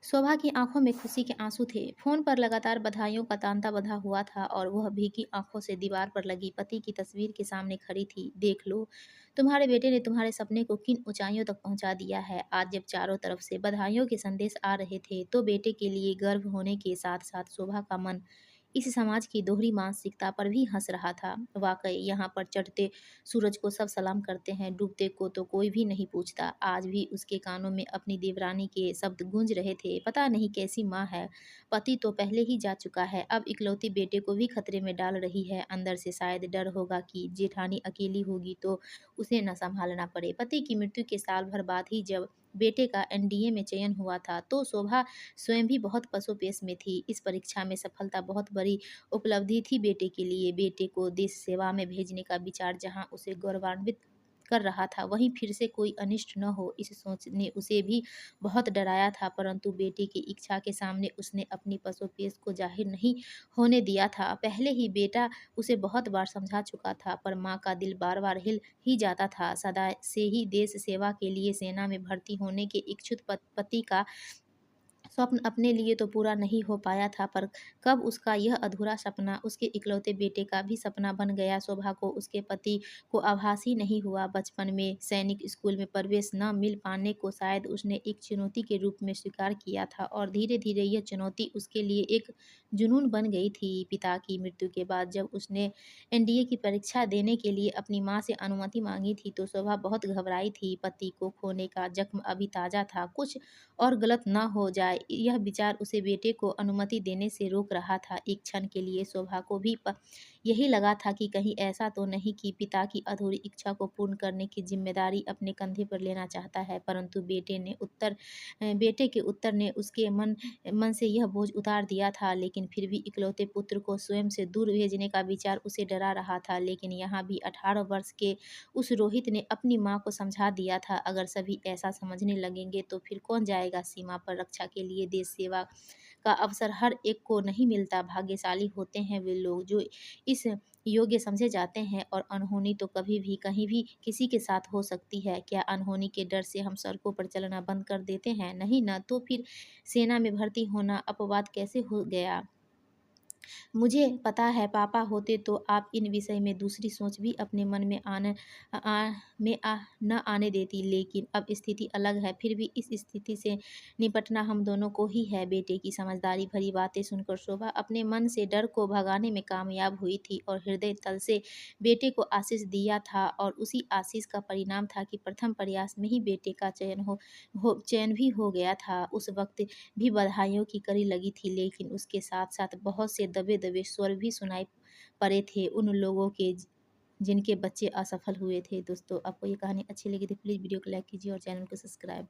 शोभा की आंखों में खुशी के आंसू थे। फोन पर लगातार बधाइयों का तांता बंधा हुआ था और वह भीगी आंखों से दीवार पर लगी पति की तस्वीर के सामने खड़ी थी। देख लो, तुम्हारे बेटे ने तुम्हारे सपने को किन ऊंचाइयों तक पहुंचा दिया है। आज जब चारों तरफ से बधाइयों के संदेश आ रहे थे तो बेटे के लिए गर्व होने के साथ साथ शोभा का मन इस समाज की दोहरी मानसिकता पर भी हंस रहा था। वाकई यहाँ पर चढ़ते सूरज को सब सलाम करते हैं, डूबते को तो कोई भी नहीं पूछता। आज भी उसके कानों में अपनी देवरानी के शब्द गूंज रहे थे, पता नहीं कैसी माँ है। पति तो पहले ही जा चुका है, अब इकलौती बेटे को भी खतरे में डाल रही है। अंदर से शायद डर होगा कि जेठानी अकेली होगी तो उसे न संभालना पड़े। पति की मृत्यु के साल भर बाद ही जब बेटे का एनडीए में चयन हुआ था तो शोभा स्वयं भी बहुत पसोपेश में थी। इस परीक्षा में सफलता बहुत बड़ी उपलब्धि थी बेटे के लिए। बेटे को देश सेवा में भेजने का विचार जहां उसे गौरवान्वित कर रहा था, वहीं फिर से कोई अनिष्ट न हो इस सोच ने उसे भी बहुत डराया था। परंतु बेटे की इच्छा के सामने उसने अपनी पसोपेश को जाहिर नहीं होने दिया था। पहले ही बेटा उसे बहुत बार समझा चुका था, पर माँ का दिल बार बार हिल ही जाता था। सदा से ही देश सेवा के लिए सेना में भर्ती होने के इच्छुक पति का स्वप्न अपने लिए तो पूरा नहीं हो पाया था, पर कब उसका यह अधूरा सपना उसके इकलौते बेटे का भी सपना बन गया। शोभा को उसके पति को आभास ही नहीं हुआ। बचपन में सैनिक स्कूल में प्रवेश न मिल पाने को शायद उसने एक चुनौती के रूप में स्वीकार किया था और धीरे धीरे यह चुनौती उसके लिए एक जुनून बन गई थी। पिता की मृत्यु के बाद जब उसने एनडीए की परीक्षा देने के लिए अपनी माँ से अनुमति मांगी थी तो शोभा बहुत घबराई थी। पति को खोने का जख्म अभी ताज़ा था, कुछ और गलत ना हो जाए, यह विचार उसे बेटे को अनुमति देने से रोक रहा था। एक क्षण के लिए शोभा को भी यही लगा था कि कहीं ऐसा तो नहीं कि पिता की अधूरी इच्छा को पूर्ण करने की जिम्मेदारी अपने कंधे पर लेना चाहता है। परंतु बेटे के उत्तर ने उसके मन मन से यह बोझ उतार दिया था। लेकिन फिर भी इकलौते पुत्र को स्वयं से दूर भेजने का विचार उसे डरा रहा था। लेकिन यहाँ भी 18 वर्ष के उस रोहित ने अपनी माँ को समझा दिया था, अगर सभी ऐसा समझने लगेंगे तो फिर कौन जाएगा सीमा पर रक्षा के लिए। देश सेवा का अवसर हर एक को नहीं मिलता। भाग्यशाली होते हैं वे लोग जो इस योग्य समझे जाते हैं। और अनहोनी तो कभी भी कहीं भी किसी के साथ हो सकती है। क्या अनहोनी के डर से हम सड़कों पर चलना बंद कर देते हैं? नहीं ना। तो फिर सेना में भर्ती होना अपवाद कैसे हो गया? मुझे पता है पापा होते तो आप इन विषय में दूसरी सोच भी अपने मन में न आने देती। लेकिन अब स्थिति अलग है। फिर भी इस स्थिति से निपटना हम दोनों को ही है। बेटे की समझदारी भरी बातें सुनकर शोभा अपने मन से डर को भगाने में कामयाब हुई थी और हृदय तल से बेटे को आशीष दिया था। और उसी आशीष का परिणाम था कि प्रथम प्रयास में ही बेटे का चयन भी हो गया था। उस वक्त भी बधाइयों की कड़ी लगी थी, लेकिन उसके साथ-साथ बहुत से दबे-दबे स्वर भी सुनाई पड़े थे उन लोगों के जिनके बच्चे असफल हुए थे। दोस्तों, आपको ये कहानी अच्छी लगी तो प्लीज़ वीडियो को लाइक कीजिए और चैनल को सब्सक्राइब